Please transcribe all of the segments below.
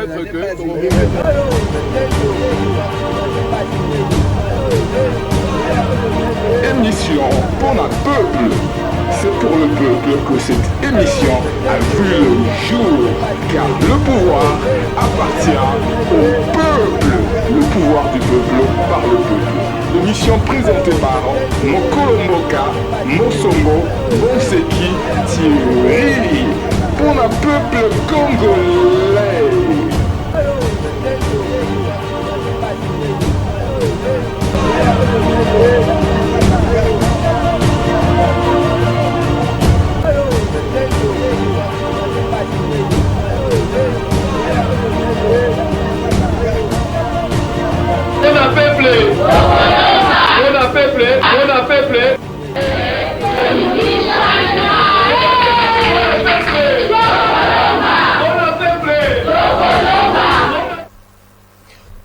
permettre que... Émission pour un peuple. C'est pour le peuple que cette émission a vu le jour, car le pouvoir appartient au peuple. Le pouvoir du peuple par le peuple. Émission présentée par Mokolomboka, Mosongo, Bonseki, Thierry, pour un peuple congolais.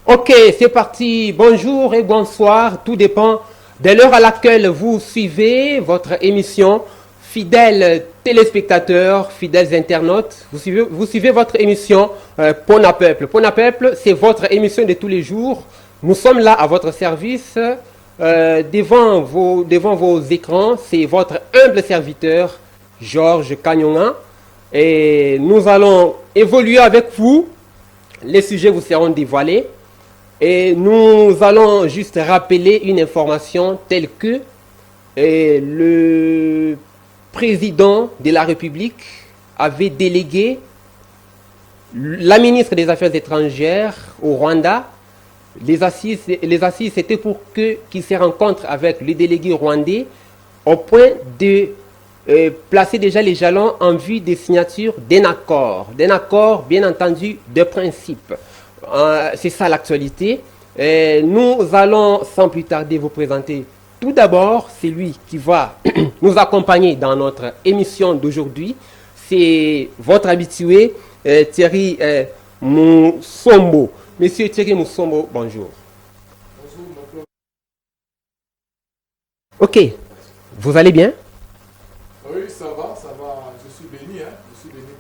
Ok, c'est parti. Bonjour et bonsoir. Tout dépend de l'heure à laquelle vous suivez votre émission. Fidèles téléspectateurs, fidèles internautes, vous suivez votre émission Pona Peuple. Pona Peuple, c'est votre émission de tous les jours. Nous sommes là à votre service. Devant vos écrans, c'est votre humble serviteur, Georges Kagnonga. Et nous allons évoluer avec vous. Les sujets vous seront dévoilés. Et nous allons juste rappeler une information telle que le président de la République avait délégué la ministre des Affaires étrangères au Rwanda. Les assises c'était pour qu'il se rencontre avec le délégué rwandais au point de placer déjà les jalons en vue des signatures d'un accord bien entendu de principe. C'est ça l'actualité. Nous allons sans plus tarder vous présenter tout d'abord celui qui va nous accompagner dans notre émission d'aujourd'hui. C'est votre habitué Thierry Moussombo. Monsieur Thierry Moussombo, bonjour. Bonjour. Ok, vous allez bien? Oui, ça va. Je suis béni,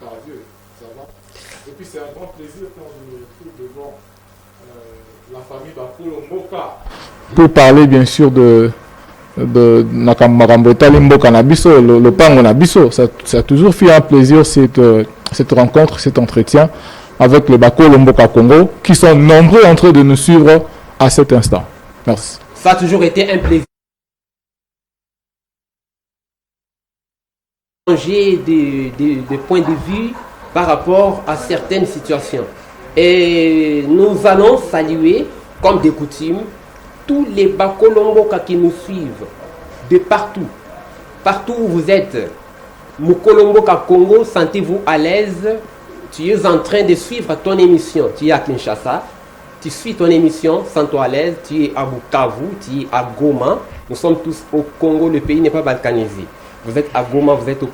par Dieu, ça va. Et puis c'est un grand plaisir quand je me retrouve devant la famille Bakolomboka. Pour parler bien sûr de Nakamarambo Talimboka Nabiso, le Pango Nabiso, ça a toujours fait un plaisir cette rencontre, cet entretien avec les Bakolomboka Congo qui sont nombreux en train de nous suivre à cet instant. Merci. Ça a toujours été un plaisir. Changer de point de vue par rapport à certaines situations. Et nous allons saluer, comme de coutume, tous les Bakolomboka qui nous suivent de partout. Partout où vous êtes, Mokolomboka Congo, sentez-vous à l'aise. Tu es en train de suivre ton émission. Tu es à Kinshasa, tu suis ton émission, sens-toi à l'aise. Tu es à Bukavu, tu es à Goma. Nous sommes tous au Congo, le pays n'est pas balkanisé. Vous êtes à Goma, vous êtes au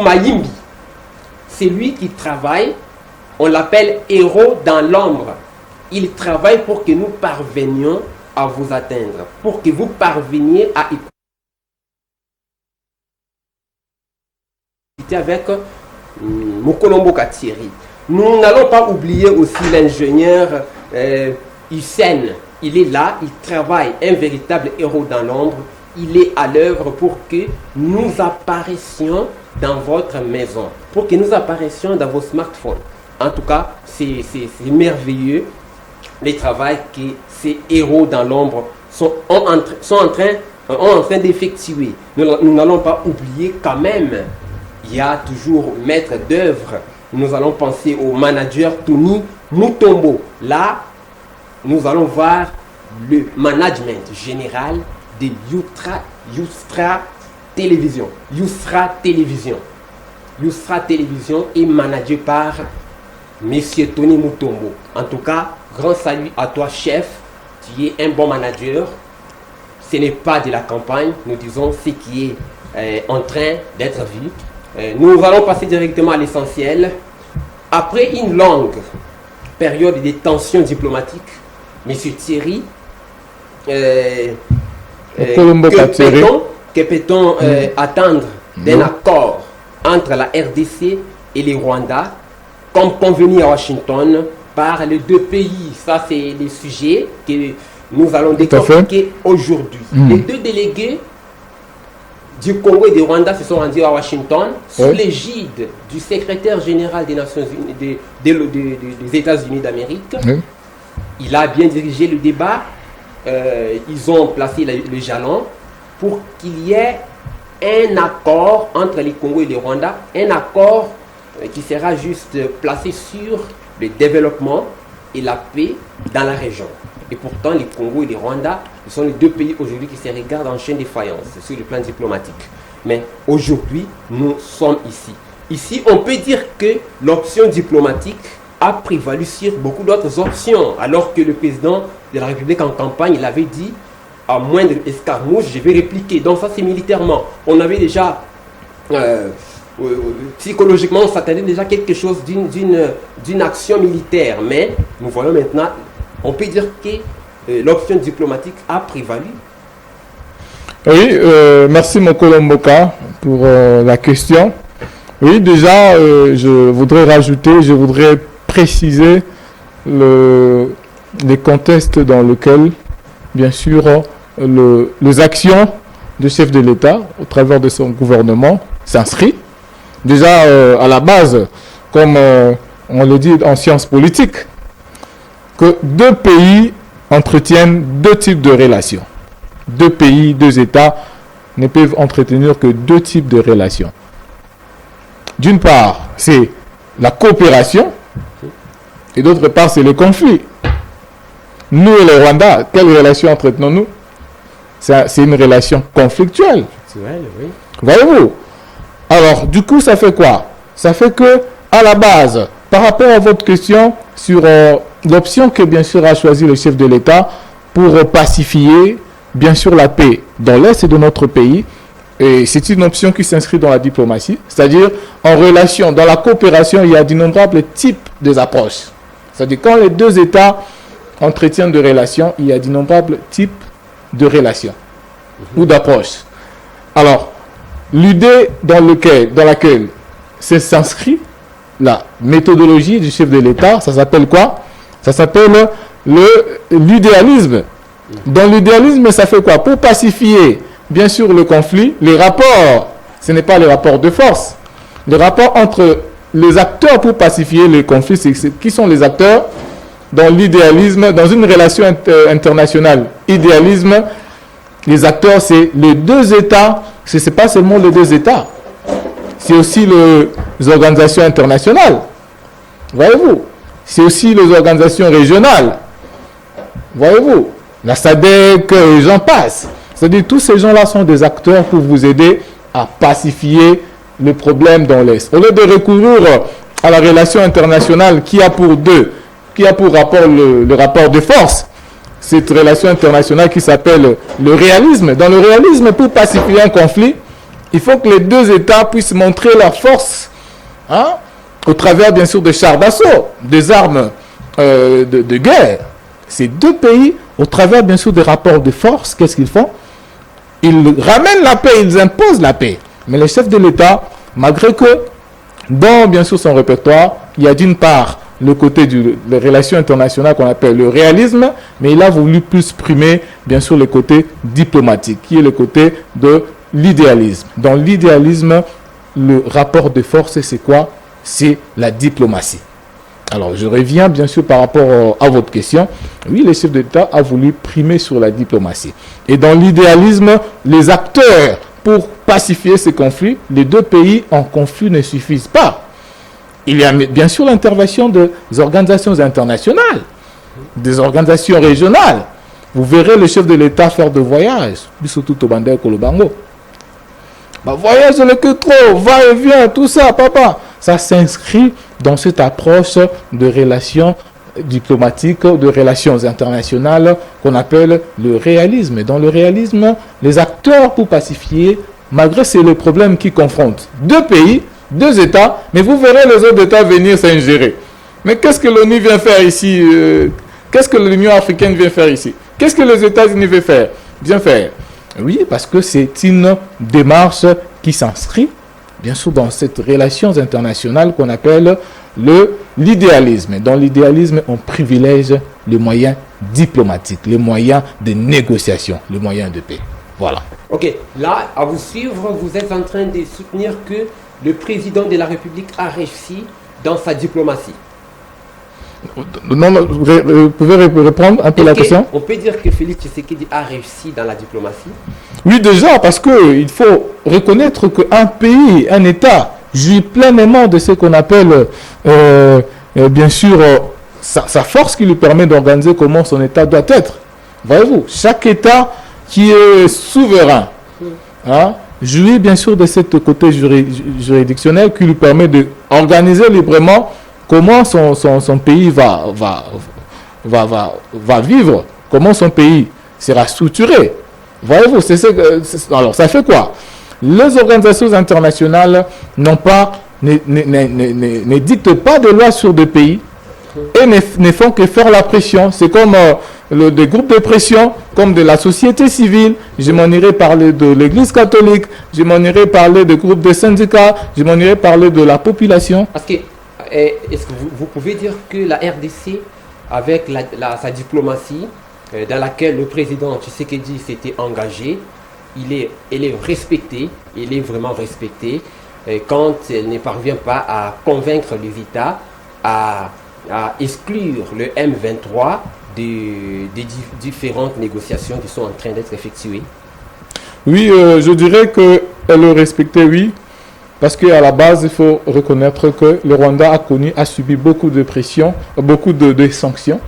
Mayimbi. C'est lui qui travaille, on l'appelle héros dans l'ombre. Il travaille pour que nous parvenions à vous atteindre, pour que vous parveniez à écouter avec Mokolomboka Thierry. Nous n'allons pas oublier aussi l'ingénieur Hussein. Il est là, il travaille, un véritable héros dans l'ombre. Il est à l'œuvre pour que nous apparaissions dans votre maison, pour que nous apparaissions dans vos smartphones. En tout cas, c'est merveilleux le travail que ces héros dans l'ombre sont en train d'effectuer. Nous n'allons pas oublier quand même, il y a toujours maître d'œuvre. Nous allons penser au manager Tony Mutombo. Là, nous allons voir le management général de Yusra Télévision. Yousra Télévision est managé par Monsieur Tony Mutombo. En tout cas, grand salut à toi, chef. Tu es un bon manager. Ce n'est pas de la campagne, nous disons ce qui est en train d'être vu. Nous allons passer directement à l'essentiel. Après une longue période de tensions diplomatiques, M. Thierry, que peut-on attendre d'un accord entre la RDC et le Rwanda, comme convenu à Washington par les deux pays? Ça, c'est le sujet que nous allons décortiquer aujourd'hui. Les deux délégués du Congo et du Rwanda se sont rendus à Washington sous l'égide du secrétaire général des Nations Unies, des États-Unis d'Amérique. Il a bien dirigé le débat. Ils ont placé le jalon pour qu'il y ait un accord entre le Congo et le Rwanda, un accord qui sera juste placé sur le développement et la paix dans la région. Et pourtant, le Congo et le Rwanda, ce sont les deux pays aujourd'hui qui se regardent en chaîne de faïence sur le plan diplomatique. Mais aujourd'hui, nous sommes ici. Ici, on peut dire que l'option diplomatique a prévalu sur beaucoup d'autres options, alors que le président de la République en campagne, il avait dit, à moindre escarmouche, je vais répliquer. Donc ça, c'est militairement. On avait déjà, psychologiquement, on s'attendait déjà quelque chose d'une action militaire. Mais nous voyons maintenant, on peut dire que l'option diplomatique a prévalu. Oui, merci Mokolo Mboka pour la question. Oui, déjà, je voudrais préciser les contextes dans lesquels, bien sûr, les actions du chef de l'État, au travers de son gouvernement, s'inscrivent. Déjà, à la base, comme on le dit en sciences politiques, que deux pays entretiennent deux types de relations. Deux pays, deux États ne peuvent entretenir que deux types de relations. D'une part, c'est la coopération, et d'autre part, c'est le conflit. Nous et le Rwanda, quelle relation entretenons-nous? C'est une relation conflictuelle. Oui. Voyez-vous? Alors, du coup, ça fait quoi? Ça fait que, à la base, par rapport à votre question sur l'option que, bien sûr, a choisi le chef de l'État pour pacifier, bien sûr, la paix dans l'Est de notre pays, et c'est une option qui s'inscrit dans la diplomatie, c'est-à-dire en relation, dans la coopération, il y a d'innombrables types d'approches. C'est-à-dire quand les deux États entretiennent de relations, il y a d'innombrables types de relations ou d'approches. Alors, l'idée dans laquelle s'inscrit la méthodologie du chef de l'État, ça s'appelle quoi? Ça s'appelle l'idéalisme. Dans l'idéalisme, ça fait quoi? Pour pacifier, bien sûr, le conflit, les rapports, ce n'est pas les rapports de force. Les rapports entre les acteurs pour pacifier les conflits, qui sont les acteurs dans l'idéalisme, dans une relation internationale. Idéalisme, les acteurs, c'est les deux États. Ce n'est pas seulement les deux États. C'est aussi les organisations internationales. Voyez-vous? C'est aussi les organisations régionales. Voyez-vous? La SADC, j'en passe. C'est-à-dire tous ces gens-là sont des acteurs pour vous aider à pacifier le problème dans l'Est. Au lieu de recourir à la relation internationale qui a pour rapport le rapport de force, cette relation internationale qui s'appelle le réalisme. Dans le réalisme, pour pacifier un conflit, il faut que les deux États puissent montrer leur force, au travers bien sûr des chars d'assaut, des armes de guerre. Ces deux pays, au travers bien sûr des rapports de force, qu'est-ce qu'ils font? Ils ramènent la paix, ils imposent la paix. Mais le chef de l'État, malgré que dans bien sûr son répertoire, il y a d'une part le côté des relations internationales qu'on appelle le réalisme, mais il a voulu plus primer bien sûr le côté diplomatique, qui est le côté de l'idéalisme. Dans l'idéalisme, le rapport de force, c'est quoi? C'est la diplomatie. Alors, je reviens bien sûr par rapport à votre question. Oui, le chef d'État a voulu primer sur la diplomatie. Et dans l'idéalisme, les acteurs, pour pacifier ces conflits, les deux pays en conflit ne suffisent pas. Il y a bien sûr l'intervention des organisations internationales, des organisations régionales. Vous verrez le chef de l'État faire des voyages, surtout au Bandar Kolobango. Bah, voyage le que trop, va et vient, tout ça, papa. Ça s'inscrit dans cette approche de relations diplomatiques, de relations internationales qu'on appelle le réalisme. Et dans le réalisme, les acteurs pour pacifier, malgré c'est le problème qui confronte deux pays, deux États, mais vous verrez les autres États venir s'ingérer. Mais qu'est-ce que l'ONU vient faire ici qu'est-ce que l'Union africaine vient faire ici? Qu'est-ce que les États-Unis vont faire? Bien faire. Oui, parce que c'est une démarche qui s'inscrit, bien sûr, dans cette relation internationale qu'on appelle l'idéalisme. Dans l'idéalisme, on privilège les moyens diplomatiques, les moyens de négociation, les moyens de paix. Voilà. Ok, là, à vous suivre, vous êtes en train de soutenir que le président de la République a réussi dans sa diplomatie. Non, vous pouvez reprendre un peu la question? On peut dire que Félix Tshisekedi a réussi dans la diplomatie? Oui, déjà, parce qu'il faut reconnaître qu'un pays, un État, jouit pleinement de ce qu'on appelle, bien sûr, sa force qui lui permet d'organiser comment son État doit être. Voyez-vous, chaque État qui est souverain, hein, jouit bien sûr de ce côté juridictionnel qui lui permet d'organiser librement comment son pays va vivre, comment son pays sera structuré. Voyez-vous, alors ça fait quoi? Les organisations internationales ne dictent pas de lois sur des pays et ne font que faire la pression. C'est comme des groupes de pression, comme de la société civile. Je m'en irai parler de l'Église catholique, je m'en irai parler de groupes de syndicats, je m'en irai parler de la population. Parce que, est-ce que vous pouvez dire que la RDC, avec sa diplomatie, dans laquelle le président Tshisekedi s'était engagé, elle est respectée, il est vraiment respecté quand elle ne parvient pas à convaincre les États à exclure le M23 des différentes négociations qui sont en train d'être effectuées. Oui, je dirais qu'elle le respectait, oui, parce qu'à la base, il faut reconnaître que le Rwanda a subi beaucoup de pression, beaucoup de sanctions.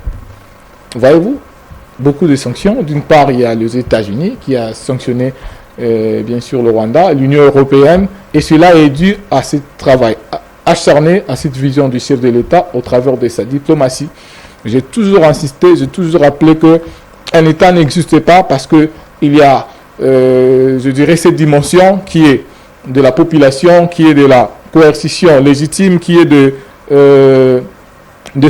Voyez-vous, beaucoup de sanctions. D'une part, il y a les États-Unis qui a sanctionné bien sûr le Rwanda, l'Union européenne, et cela est dû à ce travail acharné, à cette vision du chef de l'État au travers de sa diplomatie. J'ai toujours insisté, j'ai toujours rappelé qu'un État n'existe pas parce qu'il y a, je dirais, cette dimension qui est de la population, qui est de la coercition légitime, qui est de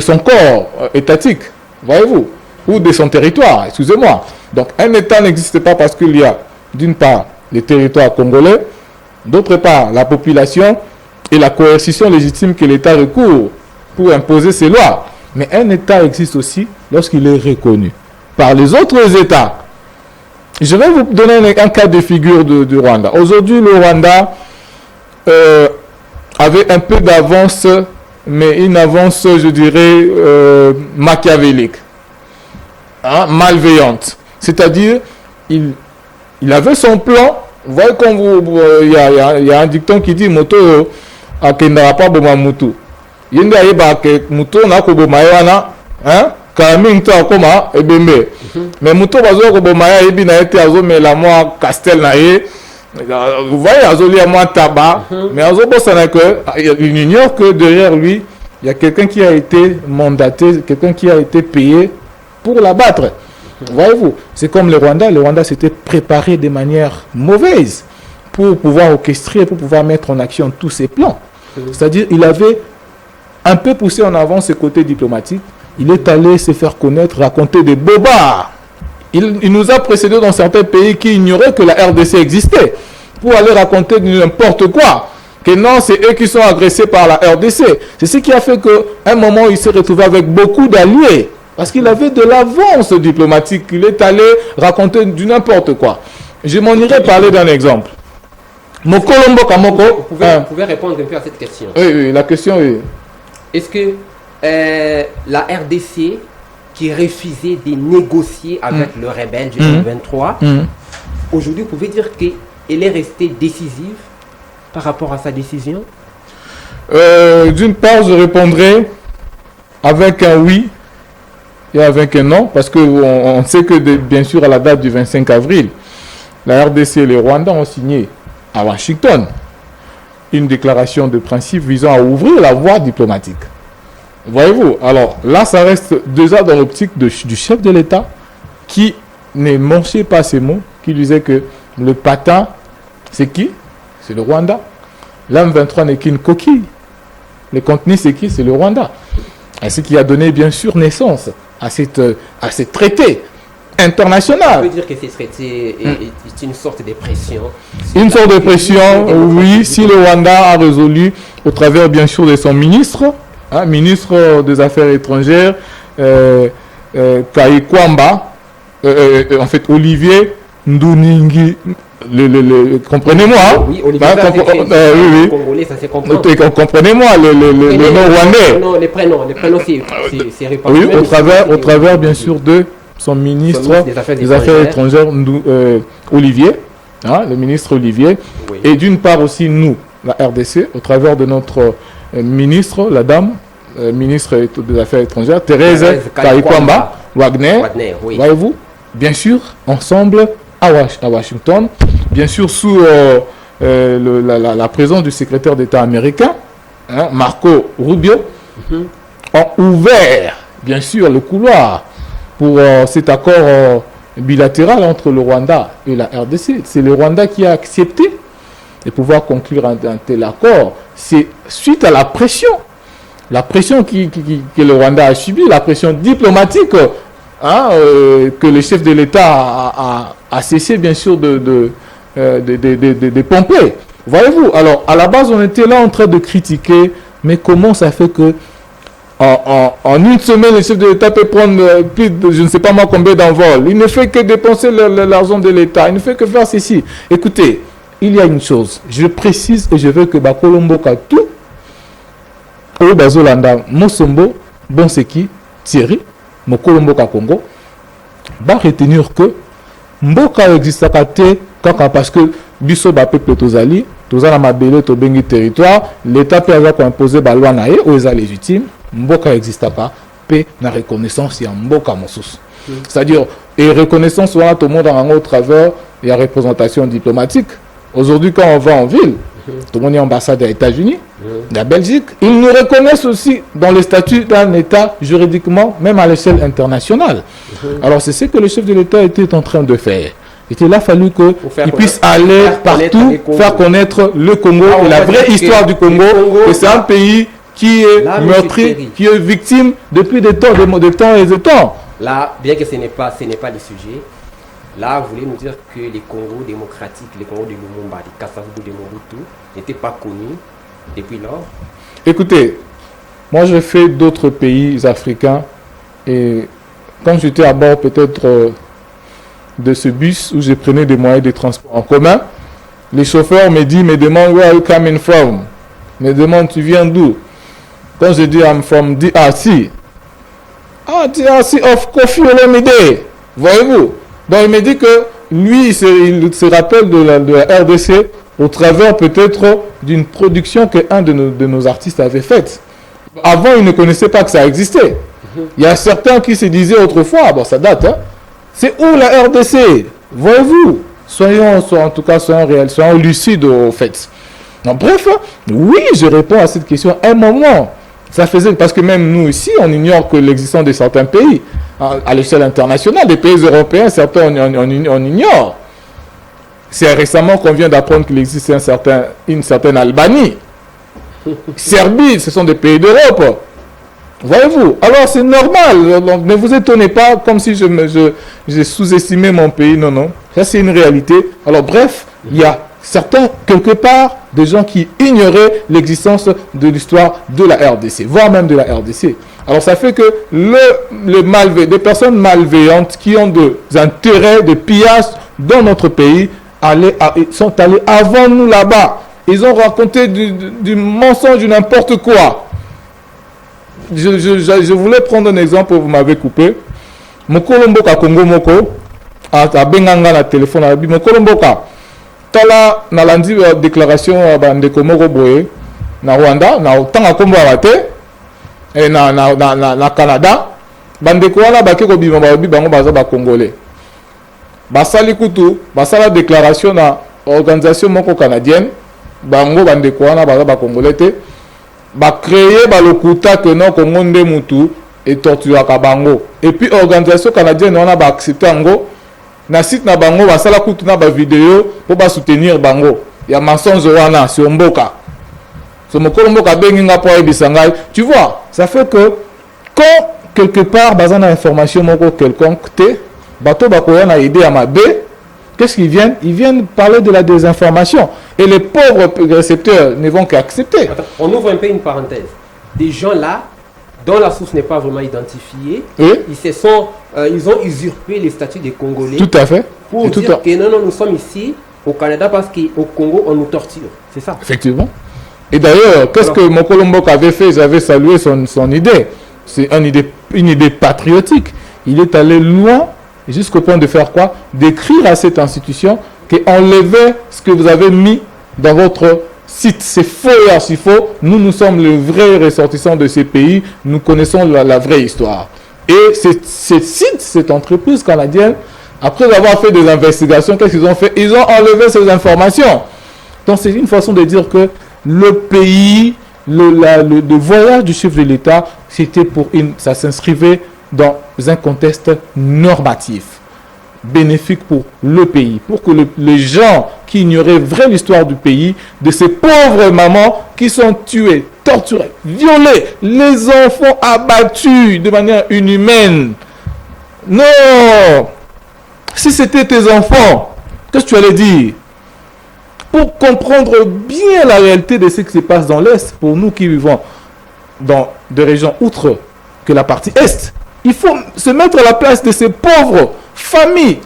son corps étatique, voyez-vous, ou de son territoire, excusez-moi. Donc un État n'existe pas parce qu'il y a, d'une part, les territoires congolais, d'autre part, la population et la coercition légitime que l'État recourt pour imposer ses lois. Mais un État existe aussi lorsqu'il est reconnu par les autres États. Je vais vous donner un cas de figure du Rwanda. Aujourd'hui, le Rwanda avait un peu d'avance, mais une avance, je dirais, machiavélique, hein, malveillante. C'est-à-dire, il avait son plan. Vous voyez, comme il y a un dicton qui dit « Moto akendara pa boma mutu ». Yende ayeba ke mutu na ko boma wana, hein? Kami nto akoma ebembe. Mais mutu bazo ko boma ya ebi na ete azo mela moi castel na ye. Vous voyez, azo lia moi tabac, mais azo bossana que il ignore que derrière lui, il y a quelqu'un qui a été mandaté, quelqu'un qui a été payé pour l'abattre. Voyez-vous, c'est comme le Rwanda. Le Rwanda s'était préparé de manière mauvaise pour pouvoir orchestrer, pour pouvoir mettre en action tous ses plans. C'est-à-dire, il avait un peu poussé en avant ce côté diplomatique. Il est allé se faire connaître, raconter des bobards. Il nous a précédés dans certains pays qui ignoraient que la RDC existait, pour aller raconter n'importe quoi. Que non, c'est eux qui sont agressés par la RDC. C'est ce qui a fait qu'à un moment, il s'est retrouvé avec beaucoup d'alliés. Parce qu'il avait de l'avance diplomatique. Il est allé raconter du n'importe quoi. Je m'en irai parler d'un exemple. Mokolombo Kamoko. Vous pouvez répondre un peu à cette question. Oui, la question est... Est-ce que la RDC, qui refusait de négocier avec le rebelle du M23, aujourd'hui, vous pouvez dire qu'elle est restée décisive par rapport à sa décision? D'une part, je répondrai avec un oui et avec un non, parce qu'on sait que, bien sûr, à la date du 25 avril, la RDC et le Rwanda ont signé à Washington une déclaration de principe visant à ouvrir la voie diplomatique. Voyez-vous, alors là, ça reste déjà dans l'optique du chef de l'État qui ne manchait pas ces mots, qui disait que le patin, c'est qui? C'est le Rwanda. L'M23 n'est qu'une coquille. Le contenu, c'est qui? C'est le Rwanda. Et ce qui a donné, bien sûr, naissance à ce traité international. On peut dire que ce traité est une sorte de pression. Une sorte de pression, oui, si le Rwanda a résolu, au travers, bien sûr, de son ministre, ministre des Affaires étrangères, Kwamba, en fait, Olivier Nduningi, comprenez-moi, hein? Oui, Olivier, oui. Congolais, ça se comprend. Comprenez-moi, le nom rwandais. Non, les prénoms, c'est réparti. Oui, au travers, bien sûr, de son ministre des Affaires étrangères, Olivier, le ministre Olivier, oui. Et d'une part aussi nous, la RDC, au travers de notre ministre, la dame, ministre des Affaires étrangères, Thérèse Kayikwamba Wagner, oui. Voyez-vous, bien sûr, ensemble à Washington, bien sûr sous la présence du secrétaire d'État américain, Marco Rubio, ont ouvert, bien sûr, le couloir pour cet accord bilatéral entre le Rwanda et la RDC. C'est le Rwanda qui a accepté de pouvoir conclure un tel accord. C'est suite à la pression que le Rwanda a subie, la pression diplomatique que le chef de l'État a cessé, bien sûr, de pomper. Voyez-vous, alors, à la base, on était là en train de critiquer, mais comment ça fait que en une semaine, le chef de l'État peut prendre plus de, je ne sais pas moi combien d'envols. Il ne fait que dépenser l'argent de l'État. Il ne fait que faire ceci. Écoutez, il y a une chose. Je précise et je veux que Bakolombo Katou, au Bazolanda, Mosombo, Bonseki, Thierry, Mokolombo Congo, va retenir que Mboka existe parce que biso ba peuple tozali, tozala mabele to bengi territoire, l'État peut avoir imposé ba loi nae ou eza légitime. Mboka existe pas, paix na reconnaissance ya Mboka mosus. C'est-à-dire, et reconnaissance voilà tout le monde en au travers il y a représentation diplomatique. Aujourd'hui, quand on va en ville, tout le monde est ambassade des États-Unis, de la Belgique, ils nous reconnaissent aussi dans le statut d'un État juridiquement, même à l'échelle internationale. Alors, c'est ce que le chef de l'État était en train de faire. Il a fallu qu'il puisse aller partout, faire connaître le Congo et la vraie histoire du Congo. Et c'est un pays qui est meurtri, qui est victime depuis des temps et des temps. Là, bien que ce n'est pas le sujet, là, vous voulez nous dire que les Congos démocratiques, les Congos de Lumumba, les Kasavubu de Mobutu n'étaient pas connus depuis lors? Écoutez, moi j'ai fait d'autres pays africains et quand j'étais à bord peut-être de ce bus où je prenais des moyens de transport en commun, les chauffeurs me demandent where are you coming from? Me demandent tu viens d'où? Quand je dis I'm from DRC, DRC of Kofi Olomide, voyez-vous? Donc il me dit que lui, il se rappelle de la RDC au travers peut-être d'une production qu'un de nos artistes avait faite. Avant, il ne connaissait pas que ça existait. Il y a certains qui se disaient autrefois, bon ça date, c'est où la RDC? Voyez-vous? Soyons réels, soyons lucides au fait. Donc, bref, oui, je réponds à cette question à un moment. Ça faisait, parce que même nous ici, on ignore que l'existence de certains pays à l'échelle internationale, des pays européens, certains on ignore. C'est récemment qu'on vient d'apprendre qu'il existe une certaine Albanie. Serbie, ce sont des pays d'Europe. Voyez-vous? Alors c'est normal, donc, ne vous étonnez pas comme si j'ai sous-estimé mon pays, non. Ça c'est une réalité. Alors bref, il y a certains, quelque part, des gens qui ignoraient l'existence de l'histoire de la RDC, voire même de la RDC. Alors ça fait que des personnes malveillantes qui ont des intérêts de pillage dans notre pays sont allés avant nous là-bas. Ils ont raconté du mensonge, du n'importe quoi. Je voulais prendre un exemple, vous m'avez coupé. Mokolomboka Congo Moko, a benganga na téléphone, a dit Mokolomboka. Tala na landi déclaration de Komoro Boye na Rwanda, na tanga kombo abate et na Canada. Bandeko wana bakeko bima bango baza ba Congolais. Basali kutu, basala déclaration na organisation moko canadienne bango bandeko wana baza bacongolais te bacréé balokuta ke non Congo nde mutu etorturaka bango et puis organisation canadienne wana baaccepte yango na site na bango basala kutu na bavideo mpo basoutenir bango ya mensonge wana sur mboka so mokolo mboka bengi nga mpo ayebisa ngai. Tu vois, ça fait que quand quelque part baza na information moko quelconque te bato bakoya na idée ya mabe. Qu'est-ce qu'ils viennent? Ils viennent parler de la désinformation. Et les pauvres récepteurs ne vont qu'accepter. On ouvre un peu une parenthèse. Des gens là, dont la source n'est pas vraiment identifiée, ils ont usurpé les statuts des Congolais. Tout à fait. Pour dire que non, nous sommes ici au Canada parce qu'au Congo, on nous torture. C'est ça. Effectivement. Et d'ailleurs, qu'est-ce que Mokolo Mboka avait fait? J'avais salué son idée. C'est une idée patriotique. Il est allé loin. Jusqu'au point de faire quoi? D'écrire à cette institution qu'enlevez ce que vous avez mis dans votre site. C'est faux et archi faux. Nous sommes les vrais ressortissants de ces pays. Nous connaissons la vraie histoire. Et ce site, cette entreprise canadienne, après avoir fait des investigations, qu'est-ce qu'ils ont fait? Ils ont enlevé ces informations. Donc c'est une façon de dire que le pays, le voyage du chef de l'État, c'était ça s'inscrivait dans un contexte normatif, bénéfique pour le pays, pour que les gens qui ignoraient vraiment l'histoire du pays, de ces pauvres mamans qui sont tuées, torturées, violées, les enfants abattus de manière inhumaine. Non! Si c'était tes enfants, qu'est-ce que tu allais dire? Pour comprendre bien la réalité de ce qui se passe dans l'Est, pour nous qui vivons dans des régions outre que la partie Est, il faut se mettre à la place de ces pauvres familles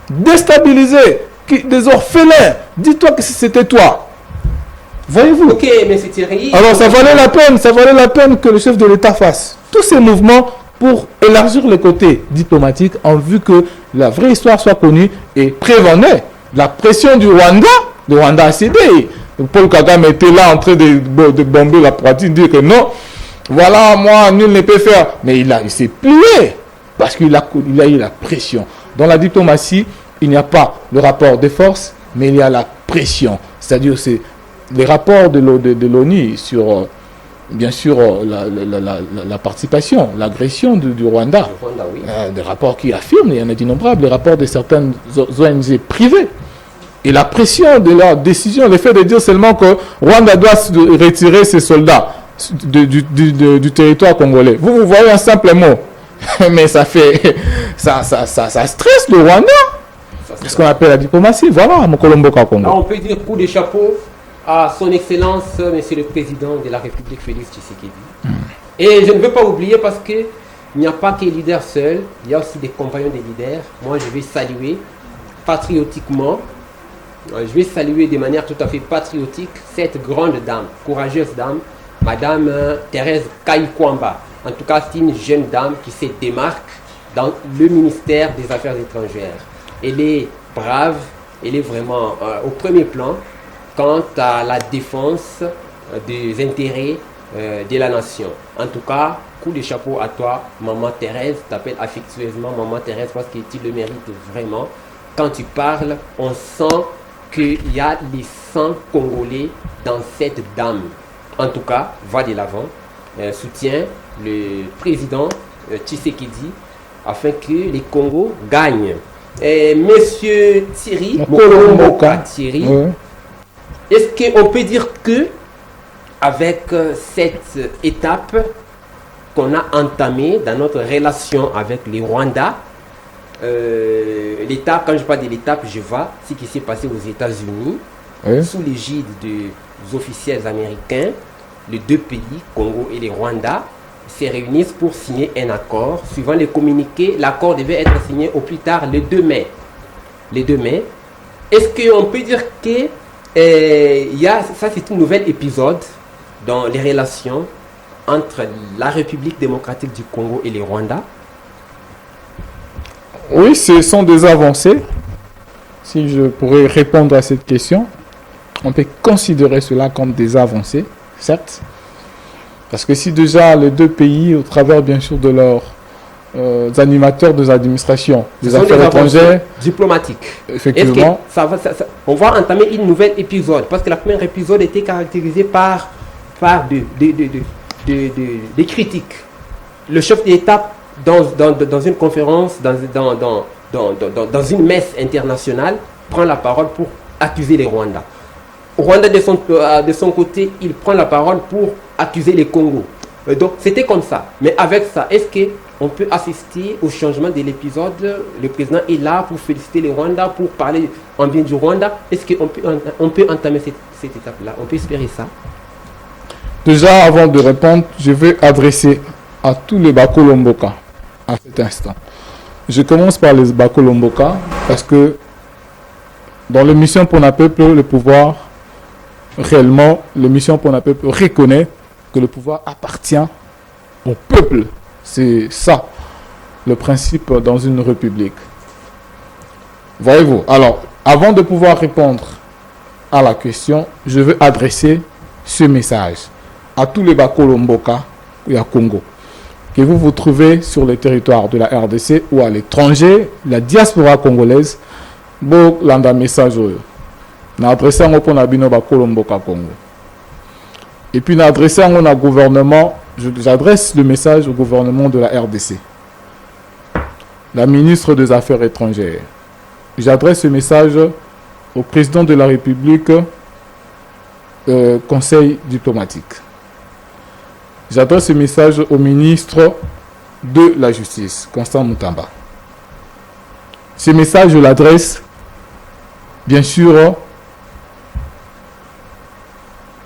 déstabilisées, des orphelins. Dis-toi que c'était toi. Voyez-vous? Ok, mais c'est Thierry. Alors ça valait la peine que le chef de l'État fasse tous ces mouvements pour élargir le côté diplomatique en vue que la vraie histoire soit connue et prévenir la pression du Rwanda. Le Rwanda a cédé. Paul Kagame était là en train de bomber la pratique, dire que non. Voilà, moi, nul ne peut faire. Mais il s'est plié parce qu'il a eu la pression. Dans la diplomatie, il n'y a pas le rapport de force, mais il y a la pression. C'est-à-dire, c'est les rapports de l'ONU sur, bien sûr, la participation, l'agression du Rwanda. Le Rwanda, oui. Des rapports qui affirment, il y en a d'innombrables, les rapports de certaines ONG privées. Et la pression de leur décision, le fait de dire seulement que Rwanda doit retirer ses soldats du territoire congolais. Vous voyez un simple mot, mais ça stresse le Rwanda. C'est ce qu'on appelle la diplomatie. Voilà, mon Colomboka Congo. On peut dire coup de chapeau à son excellence, monsieur le président de la République, Félix Tshisekedi. Et je ne veux pas oublier parce qu'il n'y a pas que les leaders seuls, il y a aussi des compagnons des leaders. Moi, je vais saluer patriotiquement, je vais saluer de manière tout à fait patriotique cette grande dame, courageuse dame, Madame Thérèse Kayikwamba. En tout cas, c'est une jeune dame qui se démarque dans le ministère des Affaires étrangères. Elle est brave, elle est vraiment au premier plan quant à la défense des intérêts de la nation. En tout cas, coup de chapeau à toi, Maman Thérèse. Je t'appelle affectueusement Maman Thérèse parce que tu le mérites vraiment. Quand tu parles, on sent qu'il y a les sangs congolais dans cette dame. En tout cas, va de l'avant, soutient le président Tshisekedi afin que les Congos gagnent. Monsieur Thierry, Mokolomboka Thierry, est-ce qu'on peut dire que avec cette étape qu'on a entamée dans notre relation avec les Rwandais, l'étape, quand je parle de l'étape, je vois ce qui s'est passé aux États-Unis, sous l'égide des officiels américains, les deux pays, Congo et les Rwandais, se réunissent pour signer un accord. Suivant les communiqués, l'accord devait être signé au plus tard le 2 mai. Le 2 mai. Est-ce qu'on peut dire que ça c'est un nouvel épisode dans les relations entre la République démocratique du Congo et les Rwandais? Oui, ce sont des avancées. Si je pourrais répondre à cette question, on peut considérer cela comme des avancées, certes. Parce que si déjà les deux pays, au travers bien sûr de leur animateurs des administrations, des Ce sont affaires avancées étrangères. diplomatiques. Effectivement. On va entamer une nouvelle épisode parce que la première épisode était caractérisée par des critiques. Le chef d'État, dans une conférence, dans une messe internationale, prend la parole pour accuser les Rwandais. Rwanda, de son côté, il prend la parole pour accuser les Congos. Donc, c'était comme ça. Mais avec ça, est-ce qu'on peut assister au changement de l'épisode? Le président est là pour féliciter les Rwandais, pour parler en bien du Rwanda. Est-ce qu'on peut entamer cette étape-là? On peut espérer ça? Déjà, avant de répondre, je vais adresser à tous les Bakolomboka à cet instant. Je commence par les Bakolomboka parce que dans l'émission Pour un peuple, le pouvoir, réellement, l'émission Pour un peuple reconnaît que le pouvoir appartient au peuple. C'est ça, le principe dans une république. Voyez-vous. Alors, avant de pouvoir répondre à la question, je veux adresser ce message à tous les Bakolomboka et à Congo. Que vous vous trouvez sur le territoire de la RDC ou à l'étranger, la diaspora congolaise, bon, landa message na adressé en pour nabino Bakolomboka Congo. Et puis, adressé au gouvernement, j'adresse le message au gouvernement de la RDC. La ministre des Affaires étrangères. J'adresse ce message au président de la République, conseil diplomatique. J'adresse ce message au ministre de la Justice, Constant Moutamba. Ce message, je l'adresse, bien sûr,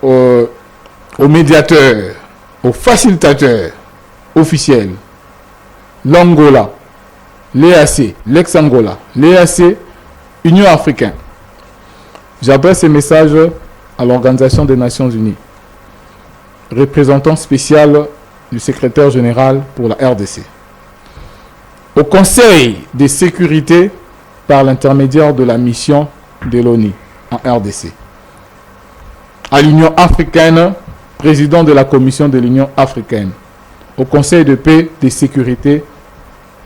aux médiateurs, aux facilitateurs officiels, l'Angola, l'EAC, l'ex-Angola, l'EAC, Union africaine. J'adresse ce message à l'Organisation des Nations Unies, représentant spécial du secrétaire général pour la RDC, au Conseil de sécurité par l'intermédiaire de la mission de l'ONU en RDC, à l'Union africaine, président de la Commission de l'Union africaine, au Conseil de paix et de sécurité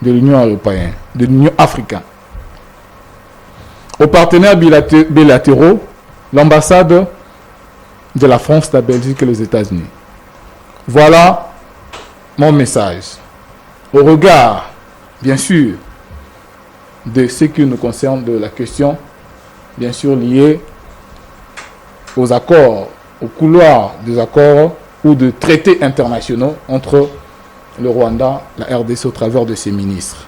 de l'Union européenne, de l'Union africaine, aux partenaires bilatéraux, l'ambassade de la France, la Belgique et les États-Unis. Voilà mon message. Au regard, bien sûr, de ce qui nous concerne de la question, bien sûr liée aux accords, au couloir des accords ou de traités internationaux entre le Rwanda, la RDC au travers de ses ministres.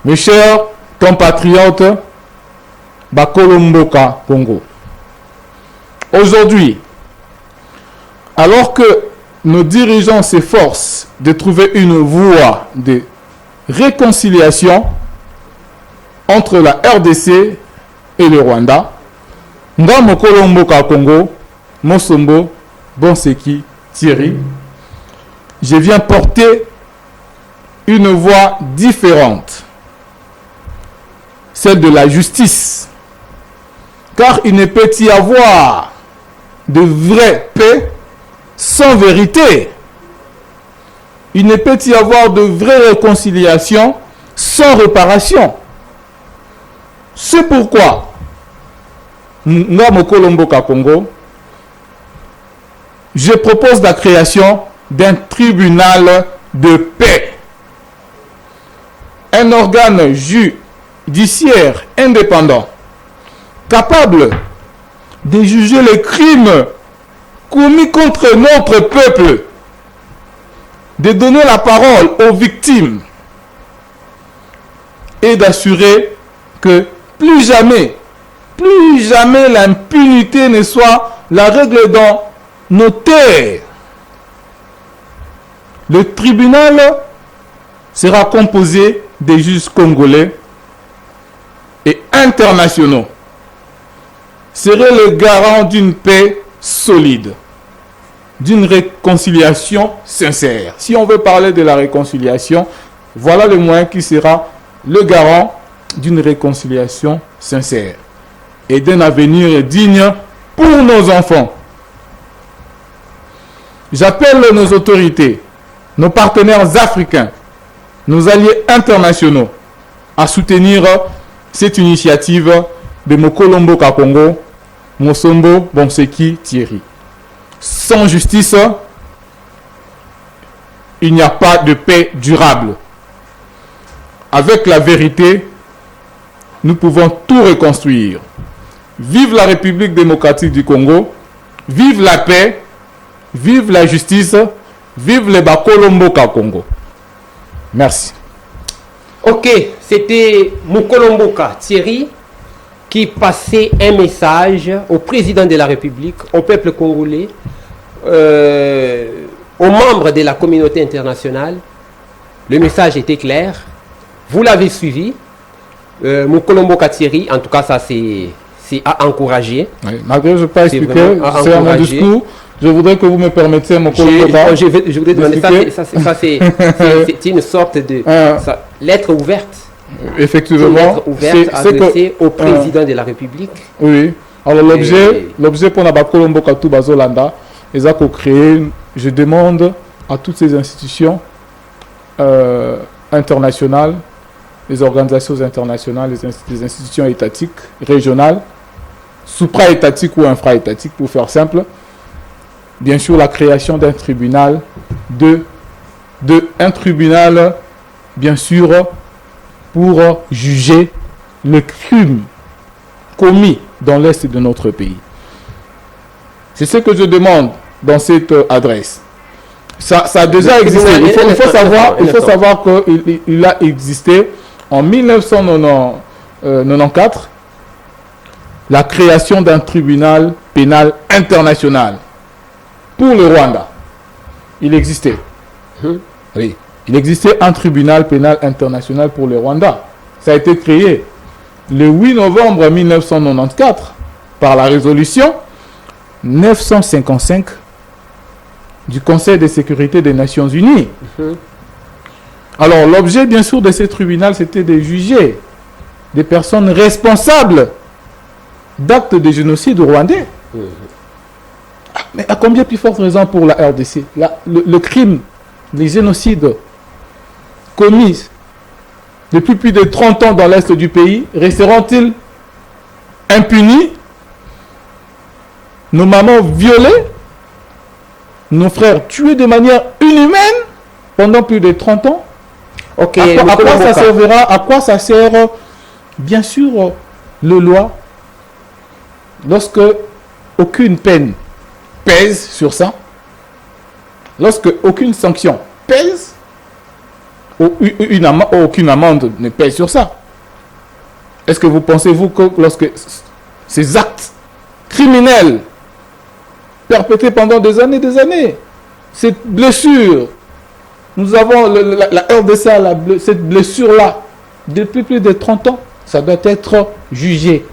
Mes chers compatriotes, Bakolomboka Congo. Aujourd'hui, alors que nos dirigeants s'efforcent de trouver une voie de réconciliation entre la RDC et le Rwanda, Ngamo Kolomboka Congo, Mosombo, Bonseki, Thierry, je viens porter une voix différente, celle de la justice. Car il ne peut y avoir de vraie paix sans vérité. Il ne peut y avoir de vraie réconciliation sans réparation. C'est pourquoi, Ngamo Kolomboka Congo, je propose la création d'un tribunal de paix. Un organe judiciaire indépendant, capable de juger les crimes commis contre notre peuple, de donner la parole aux victimes et d'assurer que plus jamais l'impunité ne soit la règle dans nos terres. Le tribunal sera composé des juges congolais et internationaux. Serait le garant d'une paix solide, d'une réconciliation sincère. Si on veut parler de la réconciliation, voilà le moyen qui sera le garant d'une réconciliation sincère et d'un avenir digne pour nos enfants. J'appelle nos autorités nos partenaires africains, nos alliés internationaux à soutenir cette initiative de Mokolo Mboka Congo, Mosombo Bonseki Thierry. Sans justice, il n'y a pas de paix durable. Avec la vérité, nous pouvons tout reconstruire. Vive la République démocratique du Congo, vive la paix, vive la justice, vive les Bakolo Mboka Congo. Merci. Ok, c'était Mokolo Mboka Thierry qui passait un message au président de la République, au peuple congolais, aux membres de la communauté internationale. Le message était clair. Vous l'avez suivi. Mokolo Mboka Thierry, en tout cas, ça c'est à encourager. Oui, malgré que je n'ai pas expliqué, c'est à mon discours. Je voudrais que vous me permettiez, Mokolo Mboka. Je voudrais demander ça, c'est une sorte de lettre ouverte. Effectivement, une lettre ouverte adressée au président de la République. Oui. Alors l'objet pour Mokolo Mboka tout Bazolanda, ils ont créé. Je demande à toutes ces institutions internationales, les organisations internationales, les institutions étatiques, régionales, supra-étatiques ou infra-étatiques, pour faire simple, bien sûr la création d'un tribunal, un tribunal, bien sûr, pour juger le crime commis dans l'est de notre pays. C'est ce que je demande dans cette adresse. Ça a déjà existé. Il faut savoir qu'il a existé en 1994 la création d'un tribunal pénal international pour le Rwanda. Il existait. Oui. Il existait un tribunal pénal international pour le Rwanda. Ça a été créé le 8 novembre 1994 par la résolution 955 du Conseil de sécurité des Nations Unies. Alors, l'objet, bien sûr, de ce tribunal, c'était de juger des personnes responsables d'actes de génocide rwandais. Mais à combien plus forte raison pour la RDC? Le crime, les génocides commis depuis plus de 30 ans dans l'est du pays, resteront-ils impunis? Nos mamans violées, nos frères tués de manière inhumaine pendant plus de 30 ans. Ok, à quoi ça servira? À quoi ça sert? Bien sûr, le loi, lorsque aucune peine pèse sur ça, lorsque aucune sanction pèse, aucune amende ne pèse sur ça. Est-ce que vous pensez-vous que lorsque ces actes criminels perpétrés pendant des années, cette blessure, nous avons la RDC, cette blessure-là, depuis plus de 30 ans, ça doit être jugé.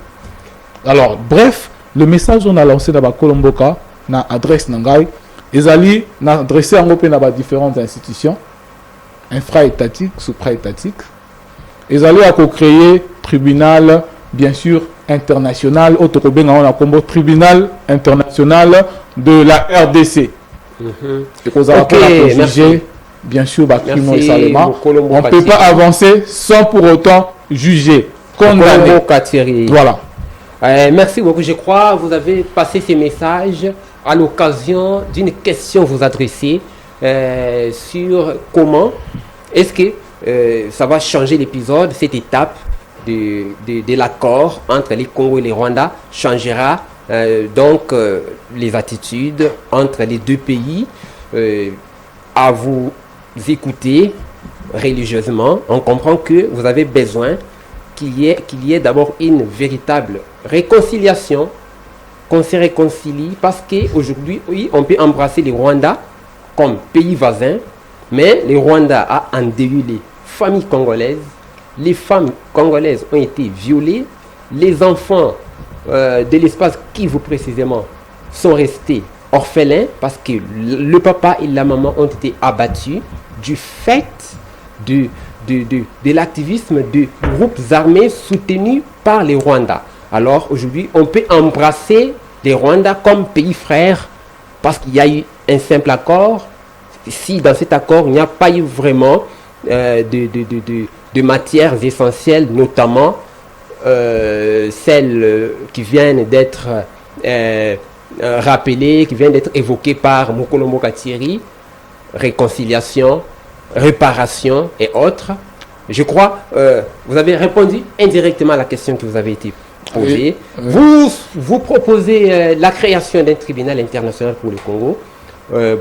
Alors, bref, le message qu'on a lancé dans Mokolo Mboka, dans l'adresse Nangai, ils allaient adresser en Europe dans différentes institutions, infra-étatiques, supra-étatiques. Ils allaient créer tribunal, bien sûr, international, tribunal international de la RDC. Et qu'on a juger, bien sûr, on ne peut pas avancer sans pour autant juger, condamner. Voilà. Merci beaucoup. Je crois que vous avez passé ces messages à l'occasion d'une question vous adresser sur comment est-ce que ça va changer l'épisode, cette étape de l'accord entre les Congo et les Rwanda changera donc les attitudes entre les deux pays. À vous écouter religieusement, on comprend que vous avez besoin qu'il y ait d'abord une véritable réconciliation, qu'on se réconcilie, parce qu'aujourd'hui, oui, on peut embrasser les Rwandais comme pays voisin, mais les Rwandais a endeuillé les familles congolaises, les femmes congolaises ont été violées, les enfants de l'espace Kivu précisément sont restés orphelins parce que le papa et la maman ont été abattus du fait de l'activisme de groupes armés soutenus par les Rwandais. Alors aujourd'hui, on peut embrasser les Rwandais comme pays frères parce qu'il y a eu un simple accord si dans cet accord, il n'y a pas eu vraiment de matières essentielles, notamment celles qui viennent d'être rappelées, qui viennent d'être évoquées par Mokolo Mboka Thierry, réconciliation, réparation et autres. Je crois, vous avez répondu indirectement à la question qui vous avait été posée. Oui. Vous proposez la création d'un tribunal international pour le Congo.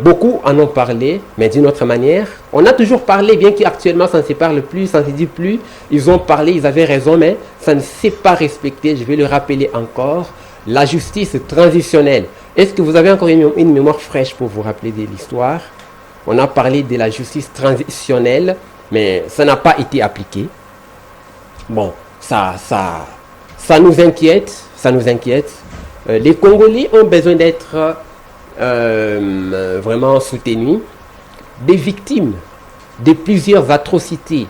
Beaucoup en ont parlé, mais d'une autre manière. On a toujours parlé, bien qu'actuellement ça ne se parle plus, ça ne se dit plus. Ils ont parlé, ils avaient raison, mais ça ne s'est pas respecté. Je vais le rappeler encore. La justice transitionnelle. Est-ce que vous avez encore une mémoire fraîche pour vous rappeler de l'histoire? On a parlé de la justice transitionnelle, mais ça n'a pas été appliqué. Bon, ça nous inquiète, ça nous inquiète. Les Congolais ont besoin d'être vraiment soutenus. Des victimes de plusieurs atrocités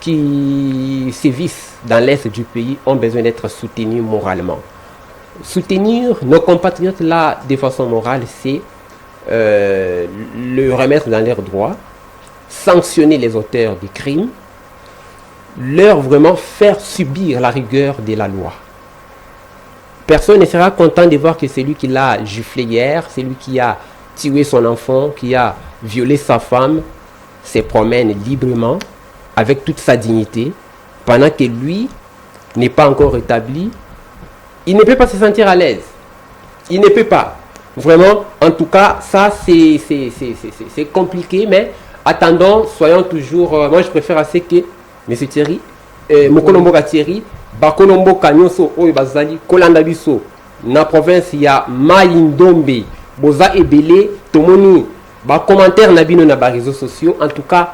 qui sévissent dans l'est du pays ont besoin d'être soutenus moralement. Soutenir nos compatriotes là de façon morale, c'est le remettre dans leurs droits, sanctionner les auteurs des crimes, leur vraiment faire subir la rigueur de la loi. Personne ne sera content de voir que celui qui l'a giflé hier, celui qui a tué son enfant, qui a violé sa femme, se promène librement avec toute sa dignité, pendant que lui n'est pas encore rétabli. Il ne peut pas se sentir à l'aise. Il ne peut pas. Vraiment, en tout cas, ça c'est compliqué, mais attendons, soyons toujours... moi je préfère assez que M. Thierry, Mokolo Mboka Thierry, Bakolo Mboka Nyonso Oyo Bazali, Kolanda Biso, na province ya Maïndombe, Boza Ebele, Tomoni, ba commentaire na bino na ba réseaux sociaux, en tout cas,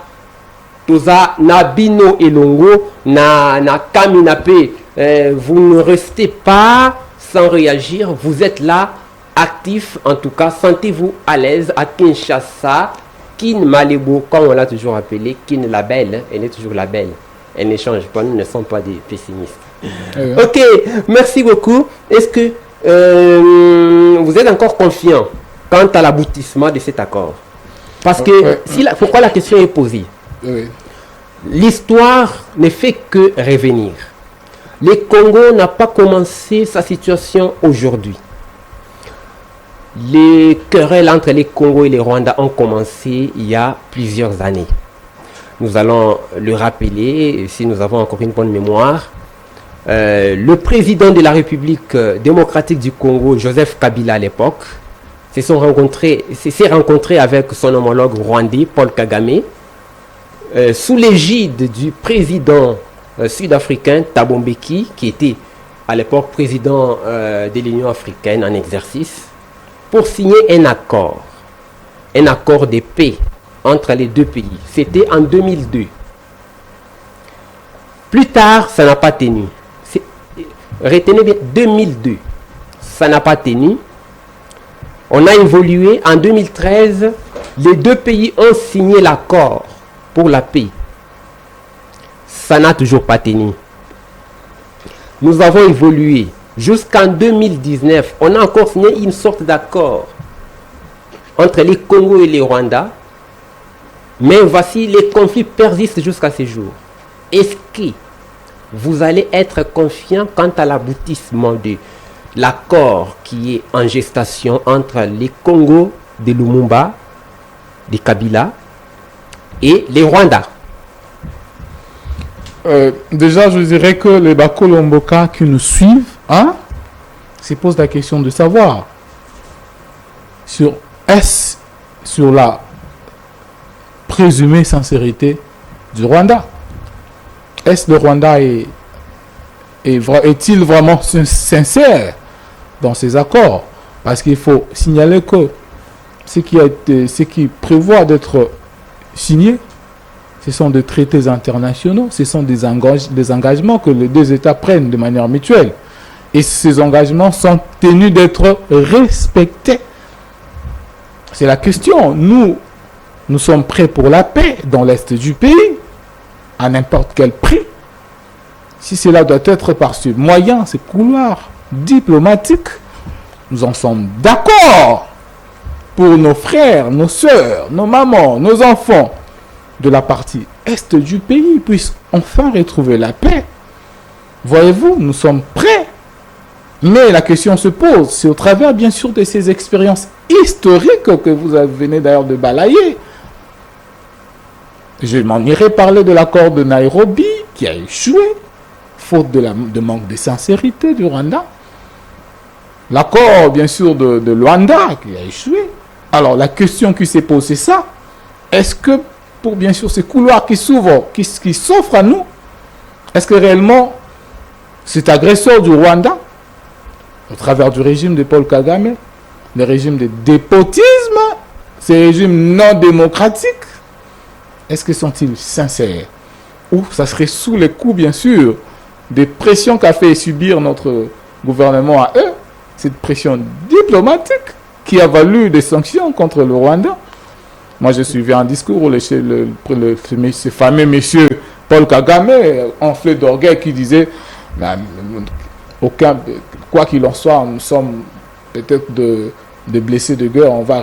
Toza Nabino Elongo, na Kaminape, vous ne restez pas sans réagir, vous êtes là, actif, en tout cas, sentez-vous à l'aise à Kinshasa, Kin Malebo, comme on l'a toujours appelé, Kin la belle, elle est toujours la belle, elle ne change pas, nous ne sommes pas des pessimistes. Ok, merci beaucoup. Est-ce que vous êtes encore confiant quant à l'aboutissement de cet accord? Parce que, pourquoi la question est posée? L'histoire ne fait que revenir. Le Congo n'a pas commencé sa situation aujourd'hui. Les querelles entre les Congo et les Rwandais ont commencé il y a plusieurs années. Nous allons le rappeler, si nous avons encore une bonne mémoire. Le président de la République démocratique du Congo, Joseph Kabila à l'époque, s'est rencontré avec son homologue rwandais, Paul Kagame, sous l'égide du président sud-africain Thabo Mbeki, qui était à l'époque président de l'Union africaine en exercice, pour signer un accord de paix entre les deux pays. C'était en 2002. Plus tard, ça n'a pas tenu. Retenez bien, 2002, ça n'a pas tenu. On a évolué. En 2013, les deux pays ont signé l'accord pour la paix. Ça n'a toujours pas tenu. Nous avons évolué. Jusqu'en 2019, on a encore signé une sorte d'accord entre les Congo et les Rwandais. Mais voici, les conflits persistent jusqu'à ce jour. Est-ce que vous allez être confiant quant à l'aboutissement de l'accord qui est en gestation entre les Congo de Lumumba, de Kabila et les Rwandais? Déjà, je dirais que les Bakolo Mboka qui nous suivent, se posent la question de savoir sur la présumée sincérité du Rwanda. Est-ce le Rwanda est-il vraiment sincère dans ses accords? Parce qu'il faut signaler que ce qui prévoit d'être signé, ce sont des traités internationaux, ce sont des engagements que les deux États prennent de manière mutuelle. Et ces engagements sont tenus d'être respectés. C'est la question. Nous sommes prêts pour la paix dans l'Est du pays, à n'importe quel prix. Si cela doit être par ce moyen, ces couloirs diplomatiques, nous en sommes d'accord. pour nos frères, nos sœurs, nos mamans, nos enfants de la partie est du pays puissent enfin retrouver la paix. Voyez-vous, nous sommes prêts. Mais la question se pose, c'est au travers bien sûr de ces expériences historiques que vous venez d'ailleurs de balayer. Je m'en irai parler de l'accord de Nairobi qui a échoué, faute de manque de sincérité du Rwanda. L'accord bien sûr de Luanda qui a échoué. Alors la question qui se pose c'est ça. Est-ce que pour bien sûr ces couloirs qui s'ouvrent, qui s'offrent à nous, est-ce que réellement cet agresseur du Rwanda, au travers du régime de Paul Kagame, le régime de dépotisme, ces régimes non démocratiques, est-ce que sont-ils sincères? Ou ça serait sous les coups, bien sûr, des pressions qu'a fait subir notre gouvernement à eux, cette pression diplomatique qui a valu des sanctions contre le Rwanda. Moi, je suivais un discours où ce fameux monsieur Paul Kagame, enflé d'orgueil, qui disait quoi qu'il en soit, nous sommes peut-être des blessés de guerre, on va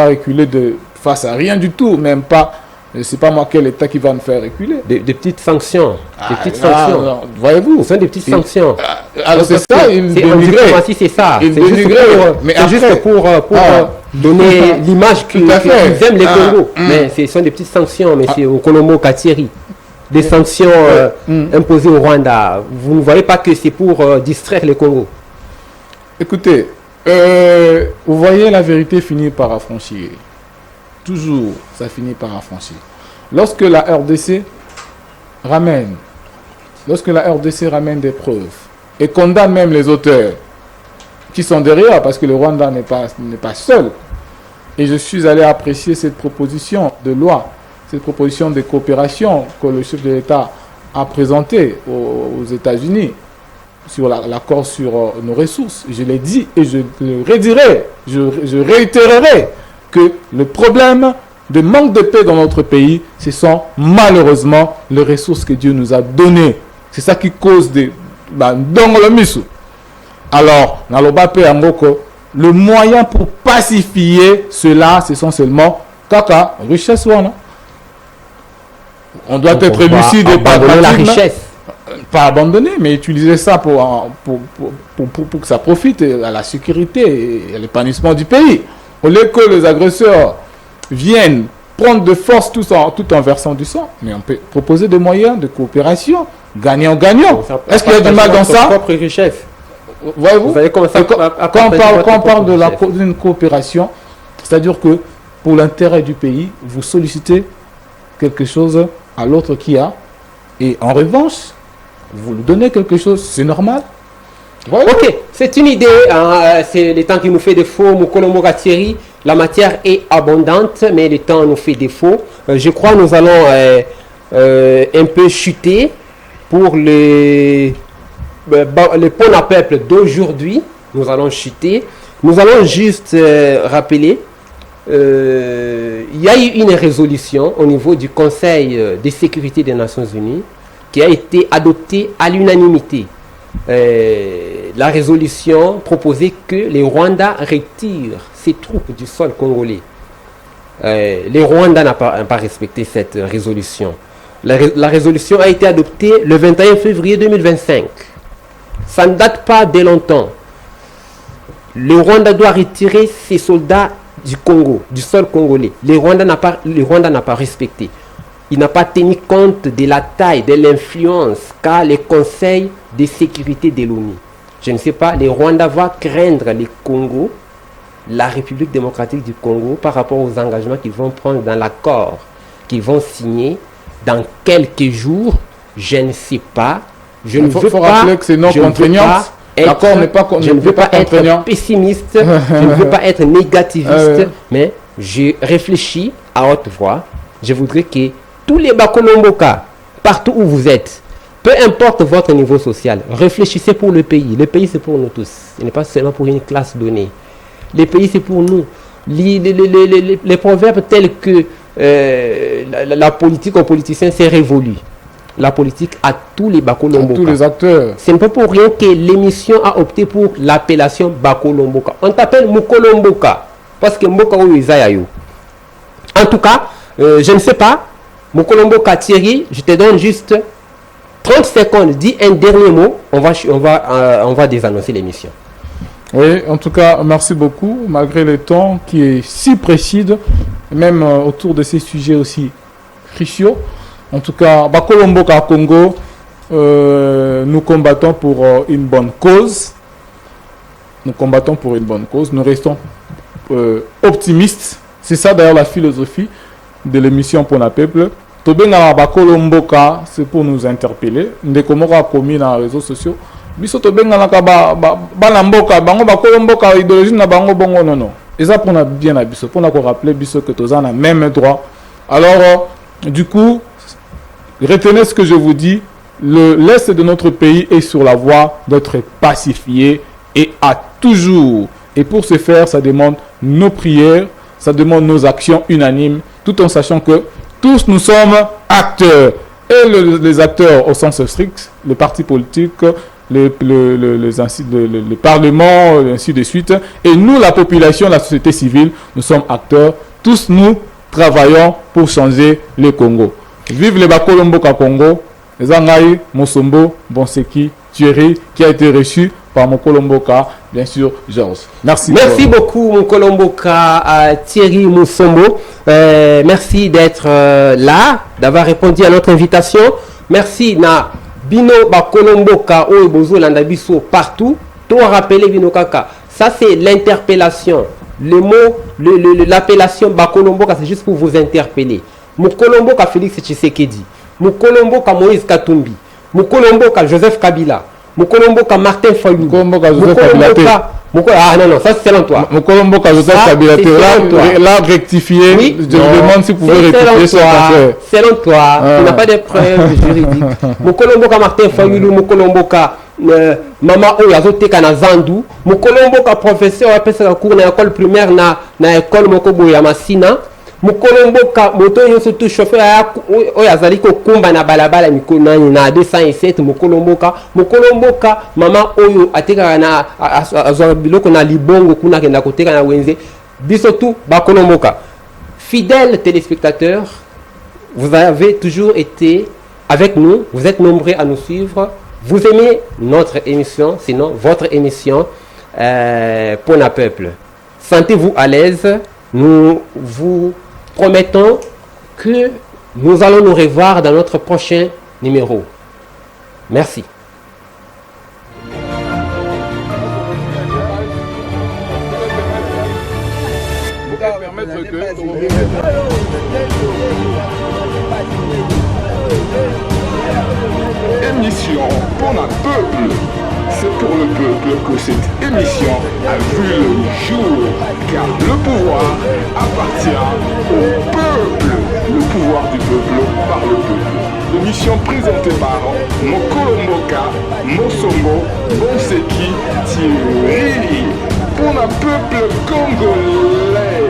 reculer face à rien du tout, même pas, je ne sais pas moi quel État qui va nous faire reculer. Des petites sanctions. Sanctions. Voyez-vous. Ce sont des petites sanctions. Alors c'est ça, il dénigrait. C'est ça. C'est juste pour donner l'image qu'ils aiment les Congos. Mais ce sont des petites sanctions, monsieur Mukolombo Katieri. Des sanctions imposées au Rwanda. Vous ne voyez pas que c'est pour distraire les Congos? Écoutez, vous voyez, la vérité finit par affranchir. Toujours, ça finit par affranchir. Lorsque la RDC ramène des preuves et condamne même les auteurs qui sont derrière, parce que le Rwanda n'est pas seul. Et je suis allé apprécier cette proposition de loi, cette proposition de coopération que le chef de l'État a présentée aux États-Unis sur l'accord sur nos ressources. Je l'ai dit et je le redirai, je réitérerai que le problème de manque de paix dans notre pays, ce sont malheureusement les ressources que Dieu nous a données. C'est ça qui cause dans le misou. Alors, le moyen pour pacifier cela, ce sont seulement caca, richesse. On doit être lucide et pas abandonner la richesse. Pas abandonner, mais utiliser ça pour que ça profite à la sécurité et à l'épanouissement du pays. Au lieu que les agresseurs viennent prendre de force tout en versant du sang, mais on peut proposer des moyens de coopération, gagnant-gagnant. Est-ce qu'il y a du mal dans ça? Propre richesse. Voyez-vous, quand on parle d'une coopération, c'est-à-dire que pour l'intérêt du pays, vous sollicitez quelque chose à l'autre qui a, et en revanche, vous lui donnez quelque chose, c'est normal. Ok, c'est une idée, c'est le temps qui nous fait défaut, Mukolombo Katieri. La matière est abondante, mais le temps nous fait défaut. Je crois que nous allons un peu chuter pour le pont à peuple d'aujourd'hui. Nous allons chuter. Nous allons juste rappeler, il y a eu une résolution au niveau du Conseil de sécurité des Nations Unies qui a été adoptée à l'unanimité. La résolution proposait que les Rwandais retirent ses troupes du sol congolais. Les Rwandais n'ont pas respecté cette résolution. La résolution a été adoptée le 21 février 2025. Ça ne date pas de longtemps. Le Rwanda doit retirer ses soldats du Congo, du sol congolais. Le Rwanda n'a pas respecté. Il n'a pas tenu compte de la taille, de l'influence qu'a le Conseil de sécurité de l'ONU. Je ne sais pas, les Rwandais vont craindre le Congo, la République démocratique du Congo, par rapport aux engagements qu'ils vont prendre dans l'accord qu'ils vont signer dans quelques jours. Je ne sais pas. Je ne veux pas rappeler que c'est non contraignant. L'accord n'est pas je ne veux pas être pessimiste, je ne veux pas être négativiste, mais je réfléchis à haute voix. Je voudrais que tous les Bakolomboka, partout où vous êtes, peu importe votre niveau social, réfléchissez pour le pays. Le pays, c'est pour nous tous. Ce n'est pas seulement pour une classe donnée. Le pays, c'est pour nous. Les proverbes tels que la politique aux politiciens, c'est révolu. La politique à tous les Bakolomboka. Tous les acteurs. Ce n'est pas pour rien que l'émission a opté pour l'appellation Bakolomboka. On t'appelle Mukolomboka. parce que mboka oyo eza ya yo. En tout cas, je ne sais pas, Mokolomboka Thierry, je te donne juste 30 secondes, dis un dernier mot, on va désannoncer l'émission. Oui, en tout cas, merci beaucoup, malgré le temps qui est si précis, même autour de ces sujets aussi cruciaux. En tout cas, Bakolomboka Congo, nous combattons pour une bonne cause. Nous combattons pour une bonne cause. Nous restons optimistes. C'est ça d'ailleurs la philosophie de l'émission Pona Peuple. Tobenga Bakolomboka, c'est pour nous interpeller. Ndekomoko a commis dans les réseaux sociaux. Biso tobenga naka ba mboka, bango Bakolomboka idéologie na bango bongo non. Et ça pour bien à biso, pour nous rappeler biso que tous en a même droit. Alors du coup, retenez ce que je vous dis. L'est de notre pays est sur la voie d'être pacifié et à toujours. Et pour ce faire, ça demande nos prières, ça demande nos actions unanimes, tout en sachant que tous nous sommes acteurs. Et les acteurs au sens strict, les partis politiques, le Parlement, ainsi de suite. Et nous, la population, la société civile, nous sommes acteurs. Tous nous travaillons pour changer le Congo. Vive les Bakolomboka Congo, Zangaï, Mosombo, Bonseki, Thierry, qui a été reçu par Mokolomboka, bien sûr, Georges. Merci. Merci beaucoup, Mokolomboka, Thierry Mosombo. Merci d'être là, d'avoir répondu à notre invitation. Merci na Bino Bakolomboka, Oebozo Landabiso partout. Toi, rappelez Bino Kaka. Ça, c'est l'interpellation. Le mot, l'appellation Bakolomboka, c'est juste pour vous interpeller. Mokolomboka Félix Tshisekedi. Mokolomboka Moïse Katumbi. Mokolomboka Joseph Kabila. Mokolomboka Martin Fayulu. Mokolomboka Joseph Kabila. Ah non, ça c'est selon toi. Mokolomboka Joseph Kabila. Là, rectifié. Oui? Je me demande si vous pouvez rectifier ça. Selon toi, tu n'as pas de preuves juridiques. Mokolomboka Martin Fayulu. Mokolomboka Mama Oyazote Kanazandu. Mokolomboka professeur à cours na école primaire na école Mokobo ya Masina. Mokolomboka moto surtout chauffeur oyazali ko kumba na balabala mikona na 207 Mokolomboka mama oyo ateka na azobiloko na libongo kuna kenda koteka na wenze biso tout Bakolomboka. Fidèles téléspectateurs, vous avez toujours été avec nous, vous êtes nombreux à nous suivre, vous aimez notre émission, sinon votre émission Pona Peuple. Sentez-vous à l'aise, nous vous promettons que nous allons nous revoir dans notre prochain numéro. Merci. Émission Pona Peuple. C'est pour le peuple que cette émission a vu le jour, car le pouvoir appartient au peuple. Le pouvoir du peuple par le peuple. L'émission présentée par Mokolomboka, Mosombo, Bonseki, Thierry. Pona Peuple congolais.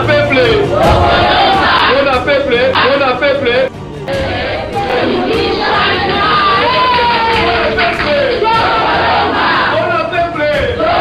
Peuple